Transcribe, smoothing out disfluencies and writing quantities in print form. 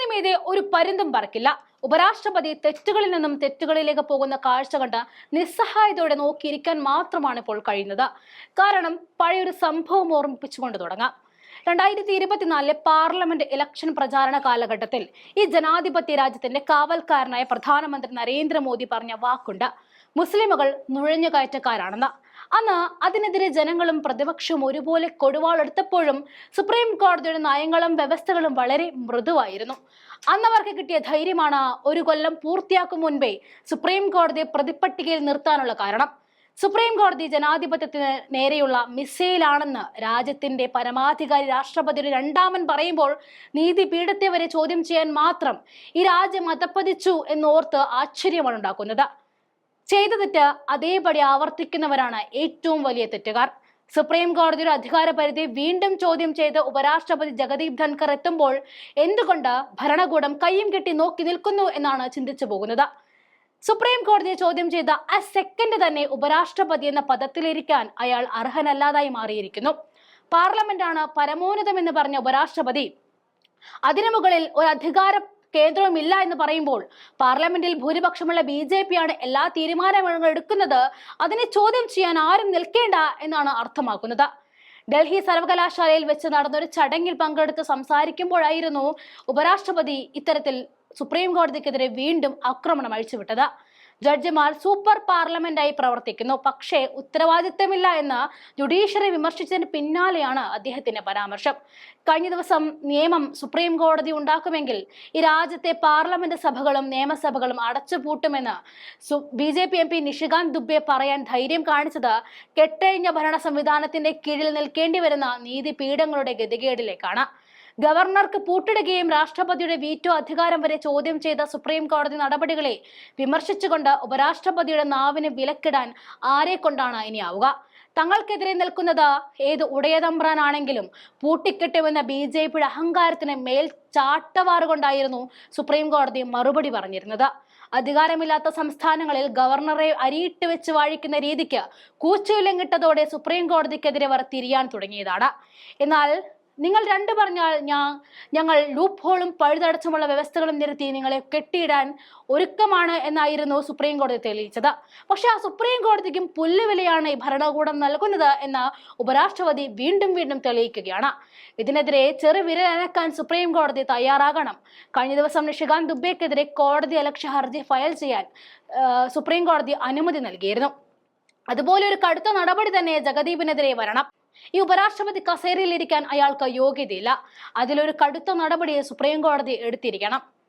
മീതെ ഒരു പരുന്തും പറക്കില്ല. ഉപരാഷ്ട്രപതി തെറ്റുകളിൽ നിന്നും തെറ്റുകളിലേക്ക് പോകുന്ന കാഴ്ച കണ്ട് നിസ്സഹായതയോടെ നോക്കിയിരിക്കാൻ മാത്രമാണ് ഇപ്പോൾ കഴിയുന്നത്. കാരണം പഴയൊരു സംഭവം ഓർമ്മിപ്പിച്ചുകൊണ്ട് തുടങ്ങാം. 2024 പാർലമെന്റ് ഇലക്ഷൻ പ്രചാരണ കാലഘട്ടത്തിൽ ഈ ജനാധിപത്യ രാജ്യത്തിന്റെ കാവൽക്കാരനായ പ്രധാനമന്ത്രി നരേന്ദ്രമോദി പറഞ്ഞ വാക്കുണ്ട്, മുസ്ലിമുകൾ നുഴഞ്ഞുകയറ്റക്കാരാണെന്ന്. അന്ന് അതിനെതിരെ ജനങ്ങളും പ്രതിപക്ഷവും ഒരുപോലെ കൊടുവാളെടുത്തപ്പോഴും സുപ്രീം കോടതിയുടെ നയങ്ങളും വ്യവസ്ഥകളും വളരെ മൃദുവായിരുന്നു. അന്നവർക്ക് കിട്ടിയ ധൈര്യമാണ് ഒരു കൊല്ലം പൂർത്തിയാക്കും മുൻപേ സുപ്രീം കോടതിയെ പ്രതിപ്പട്ടികയിൽ നിർത്താനുള്ള കാരണം. സുപ്രീം കോടതി ജനാധിപത്യത്തിന് നേരെയുള്ള മിസൈലാണെന്ന് രാജ്യത്തിന്റെ പരമാധികാരി രാഷ്ട്രപതിയുടെ രണ്ടാമൻ പറയുമ്പോൾ നീതിപീഠത്തെ വരെ ചോദ്യം ചെയ്യാൻ മാത്രം ഈ രാജ്യം അധപ്പതിച്ചു എന്നോർത്ത് ആശ്ചര്യമാണ് ഉണ്ടാക്കുന്നത്. ചെയ്ത തെറ്റ് അതേപടി ആവർത്തിക്കുന്നവരാണ് ഏറ്റവും വലിയ തെറ്റുകാർ. സുപ്രീം കോടതിയുടെ അധികാര പരിധി വീണ്ടും ചോദ്യം ചെയ്ത് ഉപരാഷ്ട്രപതി ജഗദീപ് ധൻഖർ എത്തുമ്പോൾ എന്തുകൊണ്ട് ഭരണകൂടം കയ്യും കെട്ടി നോക്കി നിൽക്കുന്നു എന്നാണ് ചിന്തിച്ചു പോകുന്നത്. സുപ്രീം കോടതിയെ ചോദ്യം ചെയ്ത ആ സെക്കൻഡ് തന്നെ ഉപരാഷ്ട്രപതി എന്ന പദത്തിലിരിക്കാൻ അയാൾ അർഹനല്ലാതായി മാറിയിരിക്കുന്നു. പാർലമെന്റാണ് പരമോന്നതമെന്ന് പറഞ്ഞ ഉപരാഷ്ട്രപതി അതിനു മുകളിൽ ഒരു അധികാര കേന്ദ്രവുമില്ല എന്ന് പറയുമ്പോൾ പാർലമെന്റിൽ ഭൂരിപക്ഷമുള്ള BJP ആണ് എല്ലാ തീരുമാനങ്ങളും എടുക്കുന്നത്. അതിനെ ചോദ്യം ചെയ്യാൻ ആരും നിൽക്കേണ്ട എന്നാണ് അർത്ഥമാക്കുന്നത്. ഡൽഹി സർവകലാശാലയിൽ വെച്ച് നടന്നൊരു ചടങ്ങിൽ പങ്കെടുത്ത് സംസാരിക്കുമ്പോഴായിരുന്നു ഉപരാഷ്ട്രപതി ഇത്തരത്തിൽ സുപ്രീം കോടതിക്കെതിരെ വീണ്ടും ആക്രമണം അഴിച്ചുവിട്ടത്. ജഡ്ജിമാർ സൂപ്പർ പാർലമെന്റായി പ്രവർത്തിക്കുന്നു, പക്ഷേ ഉത്തരവാദിത്തമില്ല എന്ന് ജുഡീഷ്യറി വിമർശിച്ചതിന് പിന്നാലെയാണ് അദ്ദേഹത്തിന്റെ പരാമർശം. കഴിഞ്ഞ ദിവസം നിയമം സുപ്രീം കോടതി ഉണ്ടാക്കുമെങ്കിൽ ഈ രാജ്യത്തെ പാർലമെന്റ് സഭകളും നിയമസഭകളും അടച്ചുപൂട്ടുമെന്ന് BJP MP നിഷികാന്ത് ദുബെ പറയാൻ ധൈര്യം കാണിച്ചത് കെട്ടഴിഞ്ഞ ഭരണ സംവിധാനത്തിന്റെ കീഴിൽ നിൽക്കേണ്ടി വരുന്ന നീതിപീഠങ്ങളുടെ ഗതികേടിലേക്കാണ്. ഗവർണർക്ക് പൂട്ടിടുകയും രാഷ്ട്രപതിയുടെ വീറ്റോ അധികാരം വരെ ചോദ്യം ചെയ്ത സുപ്രീം കോടതി നടപടികളെ വിമർശിച്ചുകൊണ്ട് ഉപരാഷ്ട്രപതിയുടെ നാവിന് വിലക്കിടാൻ ആരെ കൊണ്ടാണ് ഇനിയാവുക? തങ്ങൾക്കെതിരെ നിൽക്കുന്നത് ഏത് ഉടയതമ്പ്രാനാണെങ്കിലും പൂട്ടിക്കെട്ടുമെന്ന BJPയുടെ അഹങ്കാരത്തിന് മേൽ ചാട്ടവാറുകൊണ്ടായിരുന്നു സുപ്രീം കോടതി മറുപടി പറഞ്ഞിരുന്നത്. അധികാരമില്ലാത്ത സംസ്ഥാനങ്ങളിൽ ഗവർണറെ അരിയിട്ട് വെച്ച് വാഴിക്കുന്ന രീതിക്ക് കൂച്ചുവിലങ്ങിട്ടതോടെ സുപ്രീം കോടതിക്കെതിരെ അവർ തിരിയാൻ തുടങ്ങിയതാണ്. എന്നാൽ നിങ്ങൾ രണ്ടു പറഞ്ഞാൽ ഞങ്ങൾ ലൂപ്പ് ഹോളും പഴുതടച്ചുമുള്ള വ്യവസ്ഥകളും നിരത്തി നിങ്ങളെ കെട്ടിയിടാൻ ഒരുക്കമാണ് എന്നായിരുന്നു സുപ്രീം കോടതി തെളിയിച്ചത്. പക്ഷെ ആ സുപ്രീം കോടതിക്കും പുല്ലുവിലയാണ് ഈ ഭരണകൂടം നൽകുന്നത് എന്ന് ഉപരാഷ്ട്രപതി വീണ്ടും വീണ്ടും തെളിയിക്കുകയാണ്. ഇതിനെതിരെ ചെറുവിരലനക്കാൻ സുപ്രീം കോടതി തയ്യാറാകണം. കഴിഞ്ഞ ദിവസം നിഷികാന്ത് ദുബെക്കെതിരെ കോടതി അലക്ഷ്യ ഹർജി ഫയൽ ചെയ്യാൻ സുപ്രീം കോടതി അനുമതി നൽകിയിരുന്നു. അതുപോലെ ഒരു കടുത്ത നടപടി തന്നെ ജഗദീപിനെതിരെ വരണം. ഈ ഉപരാഷ്ട്രപതി കസേരയിലിരിക്കാൻ അയാൾക്ക് യോഗ്യതയില്ല. അതിലൊരു കടുത്ത നടപടി സുപ്രീം കോടതി എടുത്തിരിക്കണം.